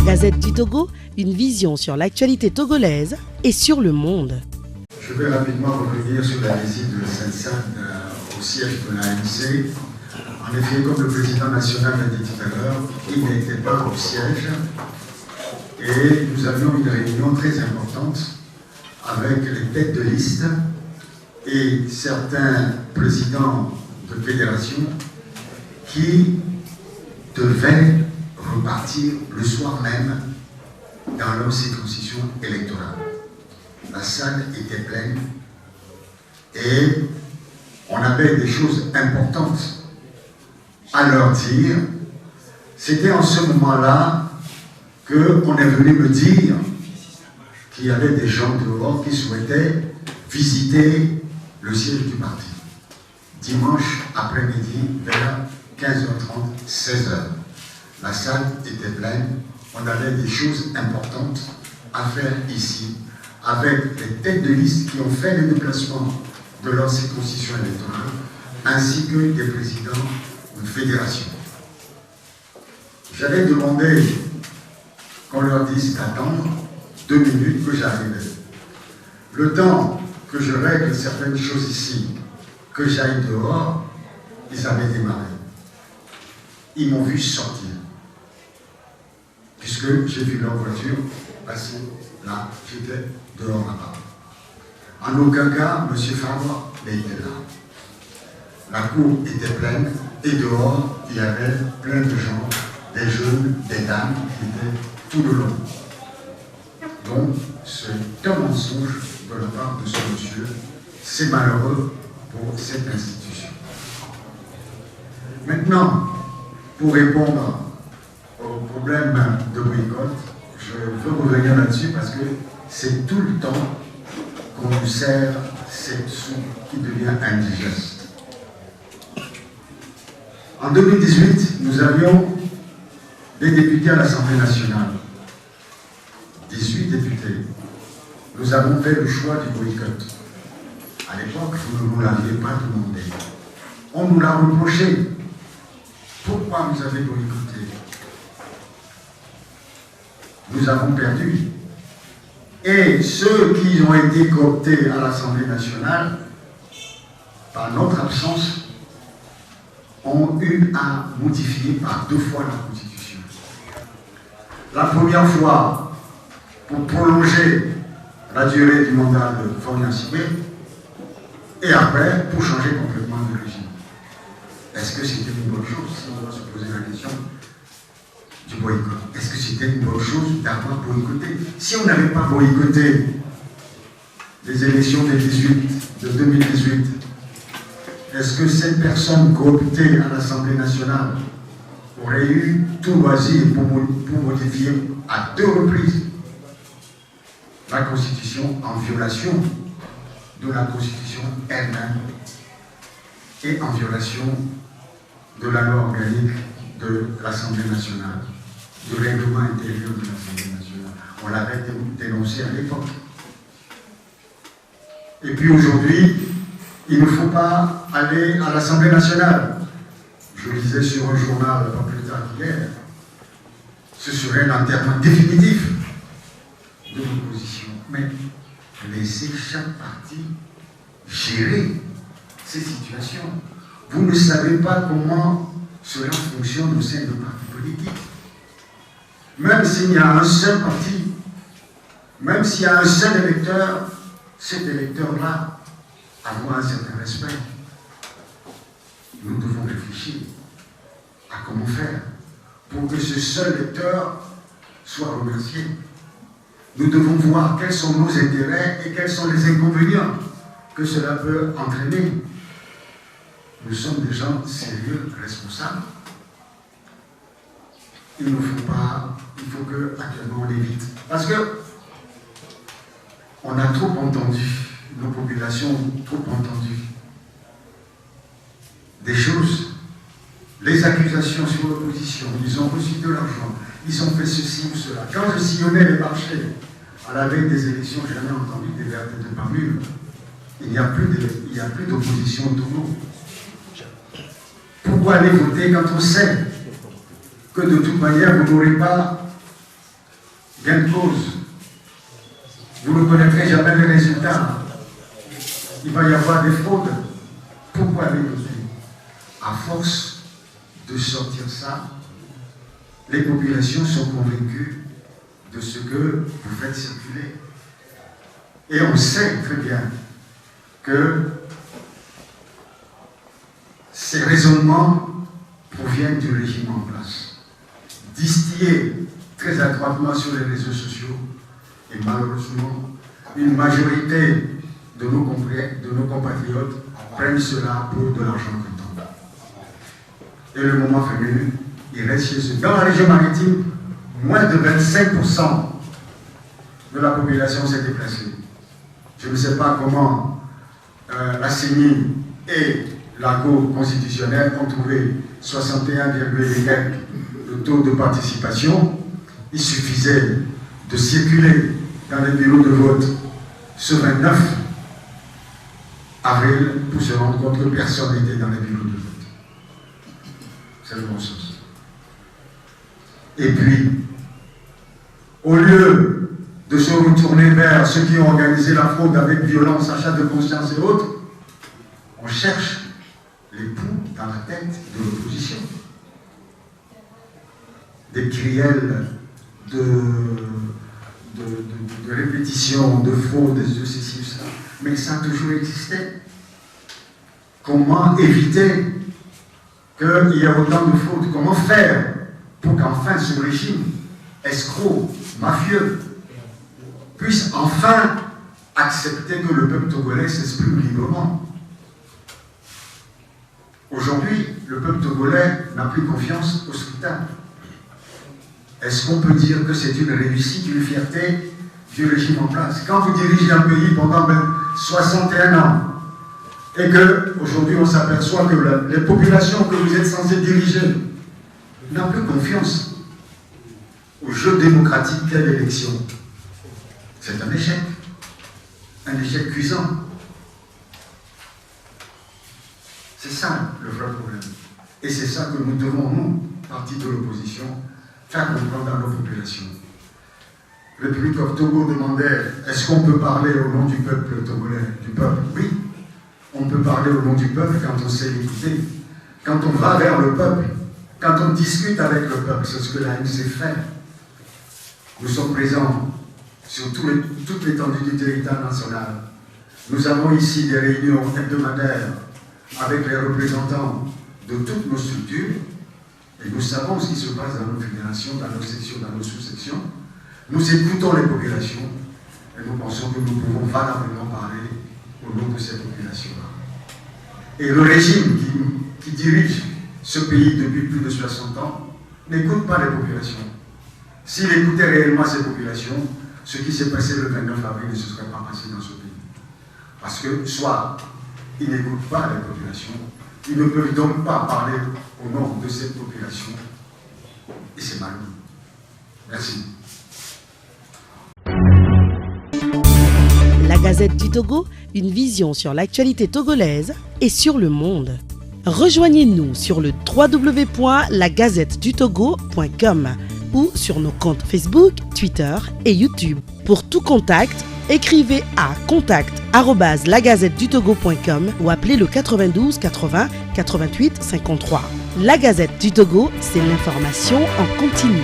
Gazette du Togo, une vision sur l'actualité togolaise et sur le monde. Je vais rapidement revenir sur la visite de Saint-Sad au siège de l'ANC. En effet, comme le président national l'a dit tout à l'heure, il n'était pas au siège et nous avions une réunion très importante avec les têtes de liste et certains présidents de fédération qui devaient repartir le soir même dans leur circonscription électorale. La salle était pleine et on avait des choses importantes à leur dire. C'était en ce moment-là qu'on est venu me dire qu'il y avait des gens dehors qui souhaitaient visiter le siège du parti. Dimanche après-midi, vers 15h30, 16h. La salle était pleine, on avait des choses importantes à faire ici, avec les têtes de liste qui ont fait le déplacement de leur circonscription électorale, ainsi que des présidents de fédération. J'avais demandé qu'on leur dise d'attendre 2 minutes que j'arrivais. Le temps que je règle certaines choses ici, que j'aille dehors, ils avaient démarré. Ils m'ont vu sortir, puisque j'ai vu leur voiture passer là, j'étais dehors là-bas. En aucun cas, M. Favre n'était là. La cour était pleine et dehors, il y avait plein de gens, des jeunes, des dames qui étaient tout le long. Donc, c'est un mensonge de la part de ce monsieur. C'est malheureux pour cette institution. Maintenant, pour répondre au problème de boycott, je veux revenir là-dessus parce que c'est tout le temps qu'on nous sert cette soupe qui devient indigeste. En 2018, nous avions des députés à l'Assemblée nationale. 18 députés. Nous avons fait le choix du boycott. À l'époque, vous ne nous l'aviez pas demandé. On nous l'a reproché. Pourquoi vous avez boycotté? Nous avons perdu. Et ceux qui ont été cooptés à l'Assemblée nationale, par notre absence, ont eu à modifier par 2 fois la Constitution. La première fois, pour prolonger la durée du mandat de Florian Sibé, et après, pour changer complètement de régime. Est-ce que c'était une bonne chose, si on doit se poser la question du boycott? Est-ce que c'était une bonne chose d'avoir boycotté? Si on n'avait pas boycotté les élections de 2018, est-ce que cette personne cooptée à l'Assemblée nationale aurait eu tout loisir pour modifier à 2 reprises la Constitution en violation de la Constitution elle-même et en violation de la loi organique de l'Assemblée nationale, du règlement intérieur de l'Assemblée nationale? On l'avait dénoncé à l'époque. Et puis aujourd'hui, il ne faut pas aller à l'Assemblée nationale. Je lisais sur un journal pas plus tard qu'hier, ce serait l'enterrement définitif de l'opposition. Mais laissez chaque parti gérer ces situations. Vous ne savez pas comment cela fonctionne au sein de partis politiques. Même s'il y a un seul parti, même s'il y a un seul électeur, cet électeur-là avoir un certain respect. Nous devons réfléchir à comment faire pour que ce seul électeur soit remercié. Nous devons voir quels sont nos intérêts et quels sont les inconvénients que cela peut entraîner. Nous sommes des gens sérieux, responsables. Il ne faut pas, il faut que actuellement on évite. Parce que on a trop entendu, nos populations ont trop entendu des choses, les accusations sur l'opposition, ils ont reçu de l'argent, ils ont fait ceci ou cela. Quand je sillonnais les marchés à la veille des élections, j'ai jamais entendu des vertes de parure. Il n'y a plus d'opposition au Togo. Pourquoi aller voter quand on sait que de toute manière, vous n'aurez pas gain de cause. Vous ne connaîtrez jamais les résultats. Il va y avoir des fraudes. Pourquoi les causer? À force de sortir ça, les populations sont convaincues de ce que vous faites circuler. Et on sait très bien que ces raisonnements proviennent du régime en place, distillés très adroitement sur les réseaux sociaux, et malheureusement, une majorité de nos compatriotes prennent cela pour de l'argent comptant. Et le moment venu, ils restent chez eux. Dans la région maritime, moins de 25% de la population s'est déplacée. Je ne sais pas comment la CENI et la Cour constitutionnelle ont trouvé 61,1 le taux de participation. Il suffisait de circuler dans les bureaux de vote ce 29 avril pour se rendre compte que personne n'était dans les bureaux de vote. C'est le bon sens. Et puis, au lieu de se retourner vers ceux qui ont organisé la fraude avec violence, achat de conscience et autres, on cherche les poux dans la tête de l'opposition. Des crielles de répétition, de fraude, de ceci, ça. Mais ça a toujours existé. Comment éviter qu'il y ait autant de fraudes? Comment faire pour qu'enfin ce régime escroc, mafieux, puisse enfin accepter que le peuple togolais s'exprime librement? Aujourd'hui, le peuple togolais n'a plus confiance au scrutin. Est-ce qu'on peut dire que c'est une réussite, une fierté du régime en place? Quand vous dirigez un pays pendant 61 ans et qu'aujourd'hui on s'aperçoit que les populations que vous êtes censés diriger n'ont plus confiance au jeu démocratique qu'est l'élection, c'est un échec cuisant. C'est ça le vrai problème. Et c'est ça que nous devons, nous, parti de l'opposition, faire comprendre à nos populations. Le République of Togo demandait, est-ce qu'on peut parler au nom du peuple togolais, du peuple? Oui, on peut parler au nom du peuple quand on sait l'écouter, quand on va vers le peuple, quand on discute avec le peuple. C'est ce que l'ANC fait. Nous sommes présents sur toute l'étendue du territoire national. Nous avons ici des réunions hebdomadaires avec les représentants de toutes nos structures, et nous savons ce qui se passe dans nos fédérations, dans nos sections, dans nos sous-sections. Nous écoutons les populations, et nous pensons que nous pouvons valablement parler au nom de ces populations-là. Et le régime qui dirige ce pays depuis plus de 60 ans n'écoute pas les populations. S'il écoutait réellement ces populations, ce qui s'est passé le 29 avril ne se serait pas passé dans ce pays. Parce que soit ils n'écoutent pas les populations, ils ne peuvent donc pas parler au nom de cette population, et c'est malheureux. Merci. La Gazette du Togo, une vision sur l'actualité togolaise et sur le monde. Rejoignez-nous sur le www.lagazettedutogo.com ou sur nos comptes Facebook, Twitter et YouTube. Pour tout contact, écrivez à contact@lagazettedutogo.com ou appelez le 92 80 88 53. La Gazette du Togo, c'est l'information en continu.